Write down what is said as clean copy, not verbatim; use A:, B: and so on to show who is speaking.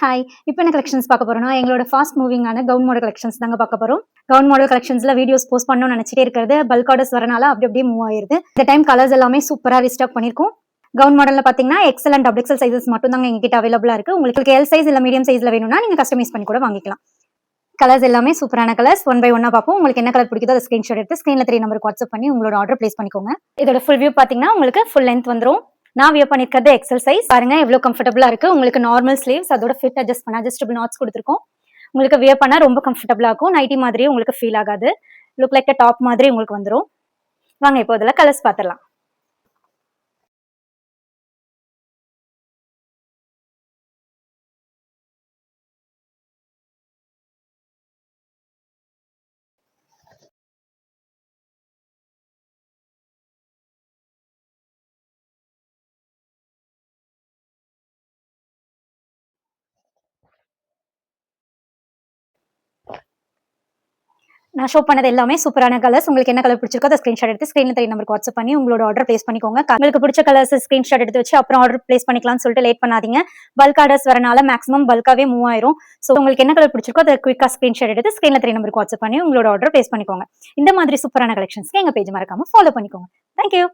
A: Hi. இப்போ என்ன collections பார்க்க போறோம்னா, எங்களோட ஃபாஸ்ட் மூவிங்கான கவுன் மாடல் கலெக்ஷன்ஸ் தாங்க பார்க்க போறோம். கவுன் மாடல் கலெக்ஷன்ஸ்ல வீடியோஸ் போஸ்ட் பண்ணணும்னு நினைச்சிட்டே இருக்கிறது பல்க் ஆர்டர்ஸ் வரனால அப்படியே மூவ் ஆயிருது. இந்த டைம் கலர்ஸ் எல்லாமே சூப்பரா ரீஸ்டாக் பண்ணிருக்கோம். கவுன் மாடல்ல பாத்தீங்கன்னா XL and double XL sizes மட்டும் தாங்க எங்ககிட்ட அவைலபிளா இருக்கு. உங்களுக்கு எல் சைஸ் இல்ல மீடியம் சைஸ்ல வேணும்னா நீங்க கஸ்டமைஸ் பண்ணி கூட வாங்கிக்கலாம். கலர்ஸ் எல்லாமே சூப்பரான கலர்ஸ். ஒன் பை ஒன்னா பார்ப்போம். உங்களுக்கு என்ன கலர் பிடிக்குதோ அதை ஸ்கிரீன்ஷாட் எடுத்து ஸ்கிரீன்ல 3 நம்பருக்கு வாட்ஸ்அப் பண்ணி உங்களோட ஆர்டர் பிளேஸ் பண்ணிக்கோங்க. இதோட ஃபுல் வியூ பாத்தீங்கன்னா உங்களுக்கு ஃபுல் லென்த் வந்துரும். நான் வியர் பண்ணிருக்கிறது எக்ஸல் சைஸ். பாருங்க எவ்வளவு கம்ஃபர்டபுளா இருக்கு. உங்களுக்கு நார்மல் ஸ்லீவ்ஸ், அதோட ஃபிட் அட்ஜஸ்ட் பண்ண அட்ஜஸ்டபிள் நாட்ஸ் கொடுத்துருக்கோம். உங்களுக்கு வியர் பண்ணா ரொம்ப கம்ஃபர்டபுளா இருக்கும். நைட்டி மாதிரி உங்களுக்கு ஃபீல் ஆகாது. லுக் லைக் டாப் மாதிரி உங்களுக்கு வந்துரும். வாங்க இப்போ இதுல கலர்ஸ் பார்த்துடலாம். நான் ஷோ பண்ணது எல்லாமே சூப்பரான கலர்ஸ். உங்களுக்கு என்ன கலர் பிடிச்சிருக்கோ அதை ஸ்கிரீன்ஷாட் எடுத்து ஸ்கிரீன்ல 3 நம்பருக்கு வாட்ஸ்அப் பண்ணி உங்களோட ஆர்டர் பிளேஸ் பண்ணிக்கோங்க. உங்களுக்கு பிடிச்ச கலர்ஸ் ஸ்கிரீன்ஷாட் எடுத்து வச்சு அப்புறம் ஆர்டர் பிளேஸ் பண்ணிக்கலாம்னு சொல்லிட்டு லேட் பண்ணாதீங்க. பல்க் ஆர்டர்ஸ் வரனால மேக்ஸிமம் பல்காவே மூவ் ஆயிரும். ஸோ உங்களுக்கு என்ன கலர் பிடிச்சிருக்கோ அதை குயிக்கா ஸ்கிரீன்ஷாட் எடுத்து ஸ்கிரீன்ல 3 நம்பருக்கு வாட்ஸ்அப் பண்ணி உங்களோட ஆர்டர் பிளேஸ் பண்ணிக்கோங்க. இந்த மாதிரி சூப்பரான கலெக்ஷன்ஸ்க்கு எங்க பேஜ் மறக்காம ஃபாலோ பண்ணிக்கோங்க. தேங்க்யூ.